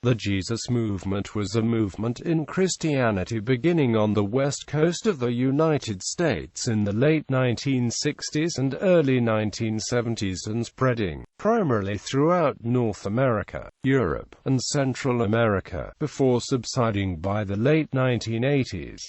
The Jesus Movement was a movement in Christianity beginning on the west coast of the United States in the late 1960s and early 1970s and spreading, primarily throughout North America, Europe, and Central America, before subsiding by the late 1980s.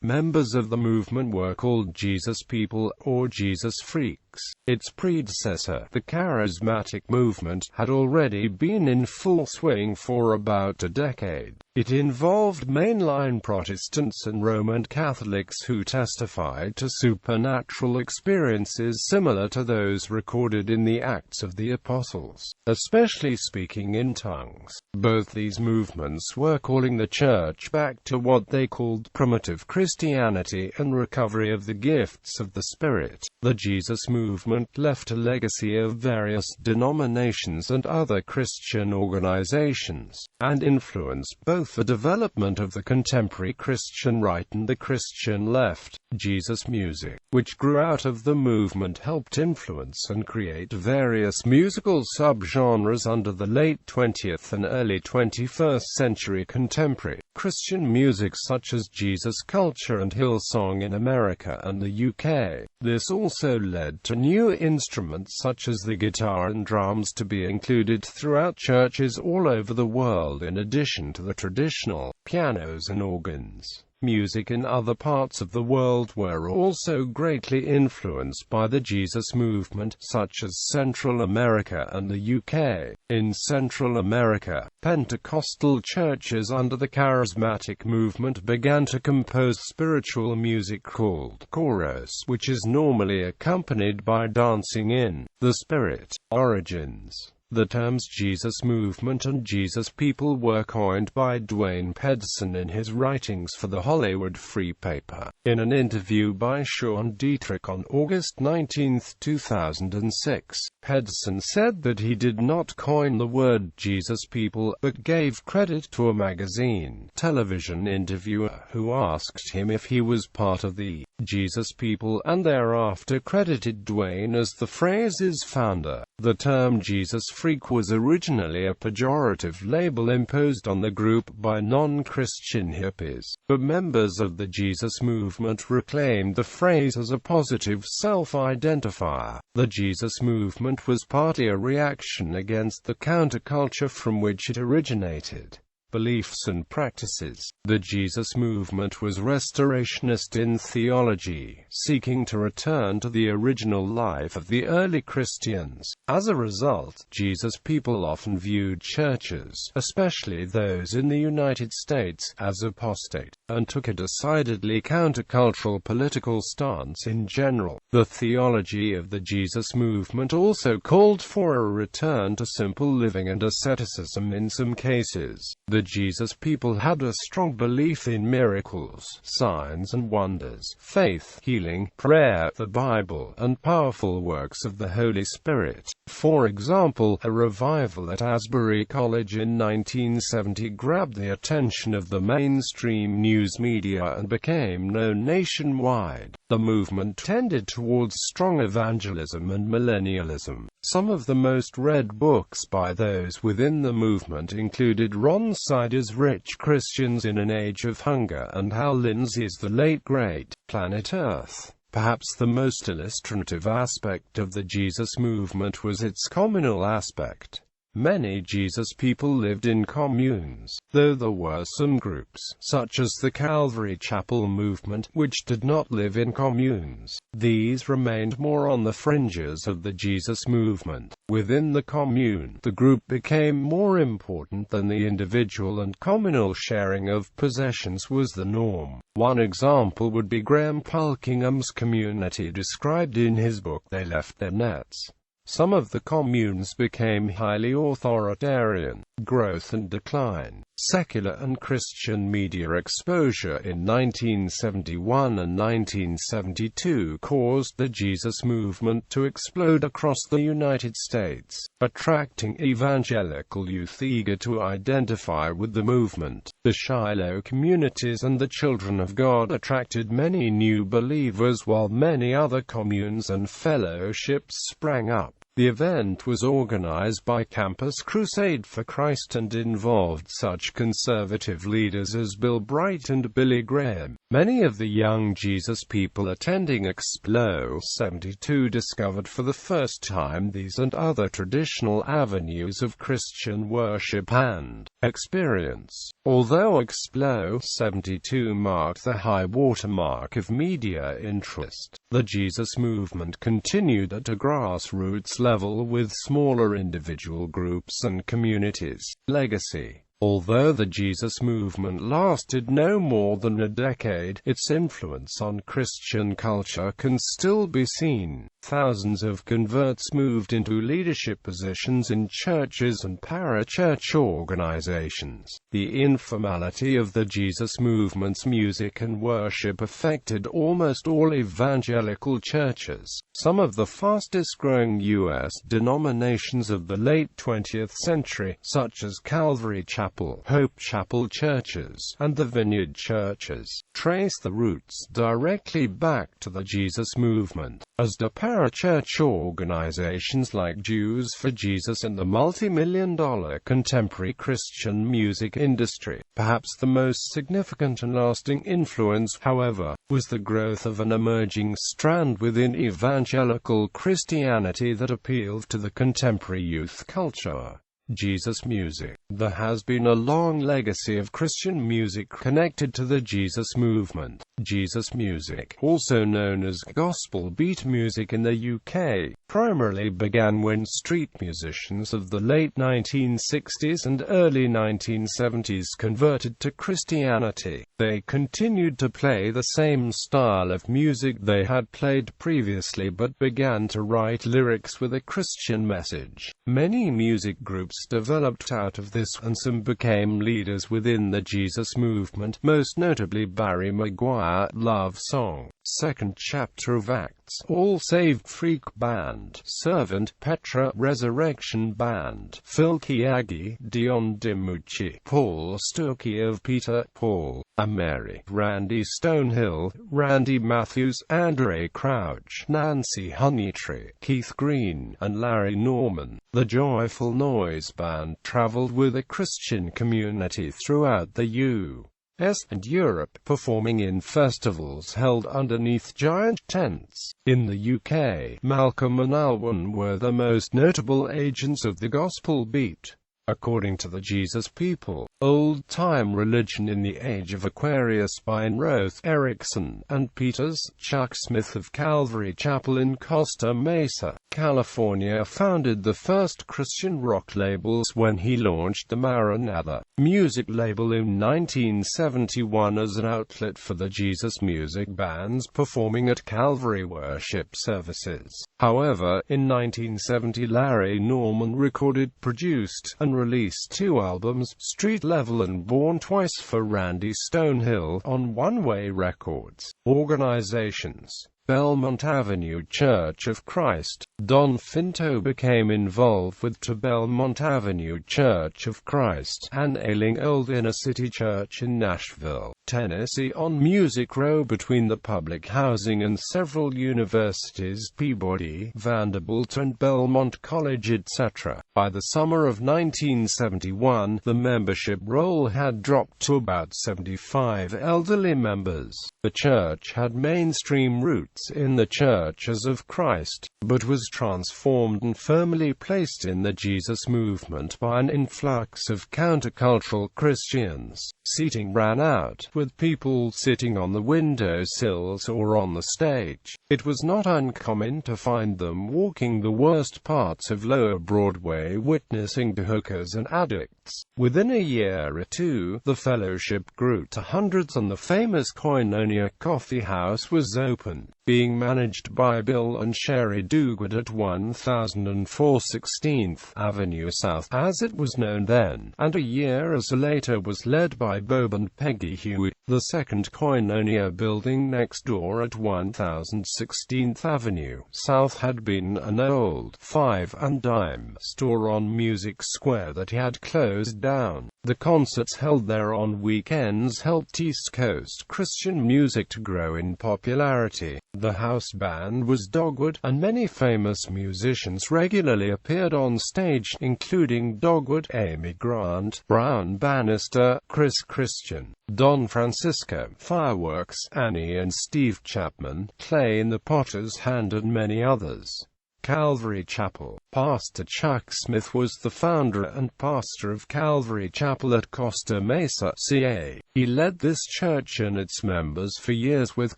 Members of the movement were called Jesus People, or Jesus Freaks. Its predecessor, the Charismatic Movement, had already been in full swing for about a decade. It involved mainline Protestants and Roman Catholics who testified to supernatural experiences similar to those recorded in the Acts of the Apostles, especially speaking in tongues. Both these movements were calling the church back to what they called primitive Christianity and recovery of the gifts of the Spirit. The Jesus Movement left a legacy of various denominations and other Christian organizations, and influenced both the development of the contemporary Christian right and the Christian left. Jesus music, which grew out of the movement, helped influence and create various musical subgenres under the late 20th and early 21st century contemporary Christian music such as Jesus culture and Hillsong in America and the UK. This also led to new instruments such as the guitar and drums to be included throughout churches all over the world in addition to the traditional pianos and organs. Music in other parts of the world were also greatly influenced by the Jesus Movement, such as Central America and the UK. In Central America, Pentecostal churches under the Charismatic Movement began to compose spiritual music called chorus, which is normally accompanied by dancing in the Spirit. Origins. The terms Jesus Movement and Jesus People were coined by Dwayne Pedersen in his writings for the Hollywood Free Paper. In an interview by Sean Dietrich on August 19, 2006, Pedersen said that he did not coin the word Jesus People, but gave credit to a magazine television interviewer who asked him if he was part of the Jesus People, and thereafter credited Dwayne as the phrase's founder. The term Jesus Freak was originally a pejorative label imposed on the group by non-Christian hippies, but members of the Jesus Movement reclaimed the phrase as a positive self-identifier. The Jesus Movement was partly a reaction against the counterculture from which it originated. Beliefs and practices. The Jesus Movement was restorationist in theology, seeking to return to the original life of the early Christians. As a result, Jesus People often viewed churches, especially those in the United States, as apostate, and took a decidedly countercultural political stance in general. The theology of the Jesus Movement also called for a return to simple living and asceticism in some cases. The Jesus People had a strong belief in miracles, signs and wonders, faith, healing, prayer, the Bible, and powerful works of the Holy Spirit. For example, a revival at Asbury College in 1970 grabbed the attention of the mainstream news media and became known nationwide. The movement tended towards strong evangelism and millennialism. Some of the most read books by those within the movement included Ron Sider's Rich Christians in an Age of Hunger and Hal Lindsey's The Late Great Planet Earth. Perhaps the most illustrative aspect of the Jesus Movement was its communal aspect. Many Jesus People lived in communes, though there were some groups, such as the Calvary Chapel movement, which did not live in communes. These remained more on the fringes of the Jesus Movement. Within the commune, the group became more important than the individual, and communal sharing of possessions was the norm. One example would be Graham Pulkingham's community described in his book They Left Their Nets. Some of the communes became highly authoritarian. Growth and decline. Secular and Christian media exposure in 1971 and 1972 caused the Jesus Movement to explode across the United States, attracting evangelical youth eager to identify with the movement. The Shiloh communities and the Children of God attracted many new believers, while many other communes and fellowships sprang up. The event was organized by Campus Crusade for Christ and involved such conservative leaders as Bill Bright and Billy Graham. Many of the young Jesus people attending Explo 72 discovered for the first time these and other traditional avenues of Christian worship and experience. Although Explo 72 marked the high watermark of media interest, the Jesus movement continued at a grassroots level with smaller individual groups and communities. Legacy. Although the Jesus movement lasted no more than a decade, its influence on Christian culture can still be seen. Thousands of converts moved into leadership positions in churches and parachurch organizations. The informality of the Jesus movement's music and worship affected almost all evangelical churches. Some of the fastest-growing U.S. denominations of the late 20th century, such as Calvary Chapel, Hope Chapel churches, and the Vineyard churches, trace the roots directly back to the Jesus movement, as do parachurch organizations like Jews for Jesus and the multi-million-dollar contemporary Christian music industry. Perhaps the most significant and lasting influence, however, was the growth of an emerging strand within evangelical Christianity that appealed to the contemporary youth culture. Jesus music. There has been a long legacy of Christian music connected to the Jesus movement. Jesus music, also known as gospel beat music in the UK, primarily began when street musicians of the late 1960s and early 1970s converted to Christianity. They continued to play the same style of music they had played previously but began to write lyrics with a Christian message. Many music groups developed out of this, and some became leaders within the Jesus movement, most notably Barry Maguire, Love Song, Second Chapter of Acts, All Saved Freak Band, Servant, Petra, Resurrection Band, Phil Keaggy, Dion DiMucci, Paul Stokey of Peter, Paul, and Mary, Randy Stonehill, Randy Matthews, Andre Crouch, Nancy Honeytree, Keith Green, and Larry Norman. The Joyful Noise Band traveled with a Christian community throughout the U.S. and Europe, performing in festivals held underneath giant tents. In the UK, Malcolm and Alwyn were the most notable agents of the gospel beat. According to the Jesus People, Old-Time Religion in the Age of Aquarius by Roth Erickson and Peters, Chuck Smith of Calvary Chapel in Costa Mesa, California founded the first Christian rock labels when he launched the Maranatha music label in 1971 as an outlet for the Jesus music bands performing at Calvary worship services. However, in 1970 Larry Norman recorded, produced, and released 2 albums, Street Level and Born Twice, for Randy Stonehill on One Way Records. Organizations. Belmont Avenue Church of Christ. Don Finto became involved with the Belmont Avenue Church of Christ, an ailing old inner-city church in Nashville, Tennessee on Music Row between the public housing and several universities, Peabody, Vanderbilt and Belmont College, etc. By the summer of 1971, the membership roll had dropped to about 75 elderly members. The church had mainstream roots in the Churches of Christ, but was transformed and firmly placed in the Jesus movement by an influx of countercultural Christians. Seating ran out, with people sitting on the windowsills or on the stage. It was not uncommon to find them walking the worst parts of Lower Broadway witnessing to hookers and addicts. Within a year or two, the fellowship grew to hundreds and the famous Koinonia Coffee House was opened, being managed by Bill and Sherry Duguid at 1004 16th Avenue South, as it was known then, and a year as later was led by Bob and Peggy Huey. The second Koinonia building next door at 1016th Avenue South had been an old five and dime store on Music Square that had closed down. The concerts held there on weekends helped East Coast Christian music to grow in popularity. The house band was Dogwood, and many famous musicians regularly appeared on stage, including Dogwood, Amy Grant, Brown Bannister, Chris Christian, Don Francisco, Fireworks, Annie and Steve Chapman, Clay in the Potter's Hand and many others. Calvary Chapel. Pastor Chuck Smith was the founder and pastor of Calvary Chapel at Costa Mesa, CA. He led this church and its members for years with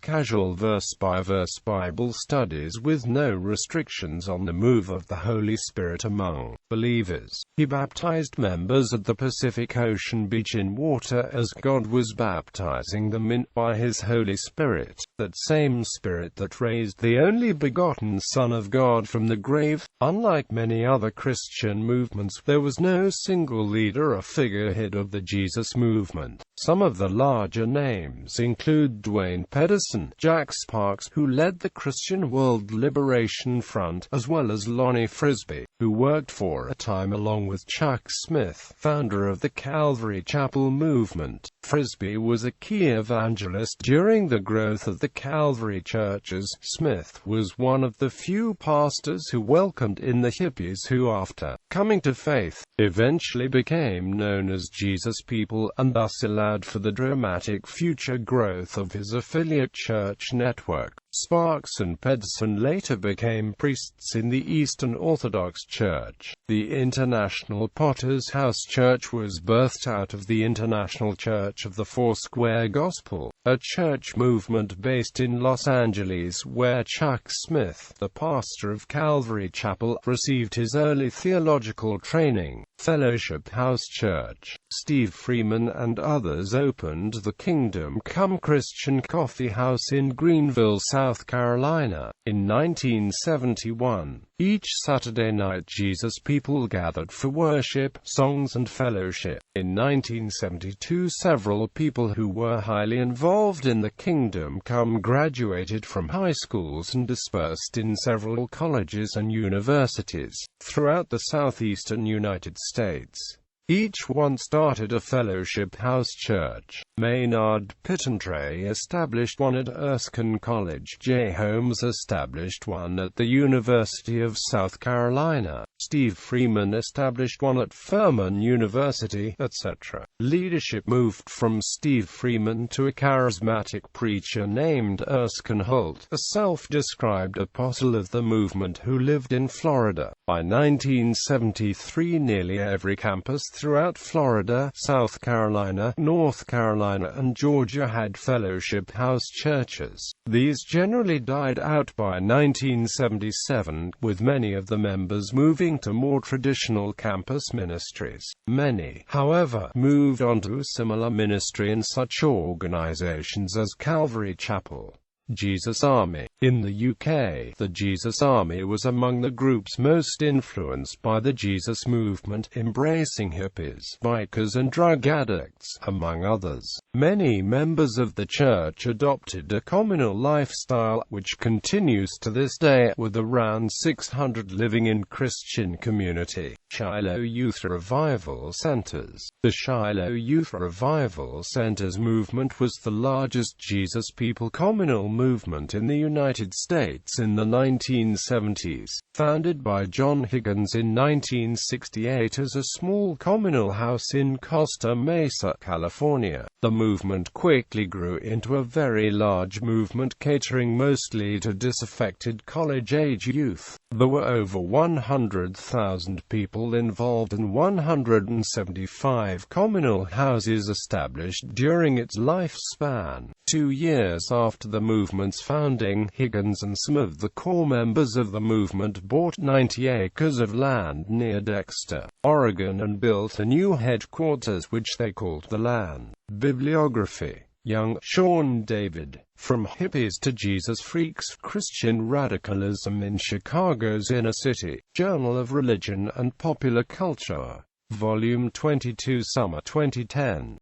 casual verse-by-verse Bible studies with no restrictions on the move of the Holy Spirit among believers. He baptized members at the Pacific Ocean beach in water as God was baptizing them by His Holy Spirit, that same Spirit that raised the only begotten Son of God from the grave. Unlike many other Christian movements, there was no single leader or figurehead of the Jesus movement. Some of the larger names include Dwayne Pedersen, Jack Sparks, who led the Christian World Liberation Front, as well as Lonnie Frisbee, who worked for a time along with Chuck Smith, founder of the Calvary Chapel movement. Frisbee was a key evangelist during the growth of the Calvary churches. Smith was one of the few pastors who welcomed in the hippies who, after coming to faith, eventually became known as Jesus People, and thus allowed for the dramatic future growth of his affiliate church network. Sparks and Pedersen later became priests in the Eastern Orthodox Church. The International Potter's House Church was birthed out of the International Church of the Foursquare Gospel, a church movement based in Los Angeles where Chuck Smith, the pastor of Calvary Chapel, received his early theological training. Fellowship House Church. Steve Freeman and others opened the Kingdom Come Christian Coffee House in Greenville, South Carolina, in 1971. Each Saturday night Jesus people gathered for worship, songs and fellowship. In 1972 several people who were highly involved in the Kingdom Come graduated from high schools and dispersed in several colleges and universities throughout the southeastern United States. Each one started a fellowship house church. Maynard Pittentrey established one at Erskine College. J. Holmes established one at the University of South Carolina. Steve Freeman established one at Furman University, etc. Leadership moved from Steve Freeman to a charismatic preacher named Erskine Holt, a self-described apostle of the movement who lived in Florida. By 1973 nearly every campus throughout Florida, South Carolina, North Carolina and Georgia had fellowship house churches. These generally died out by 1977, with many of the members moving to more traditional campus ministries. Many, however, moved on to similar ministry in such organizations as Calvary Chapel. Jesus Army. In the UK, the Jesus Army was among the groups most influenced by the Jesus movement, embracing hippies, bikers and drug addicts, among others. Many members of the church adopted a communal lifestyle, which continues to this day, with around 600 living in Christian community. Shiloh Youth Revival Centers. The Shiloh Youth Revival Centers movement was the largest Jesus People communal movement in the United States in the 1970s. Founded by John Higgins in 1968 as a small communal house in Costa Mesa, California, the movement quickly grew into a very large movement catering mostly to disaffected college-age youth. There were over 100,000 people involved and 175 communal houses established during its lifespan. 2 years after the movement's founding, Higgins and some of the core members of the movement bought 90 acres of land near Dexter, Oregon and built a new headquarters which they called the Land. Bibliography. Young, Sean David. From Hippies to Jesus Freaks, Christian Radicalism in Chicago's Inner City. Journal of Religion and Popular Culture. Volume 22, Summer 2010.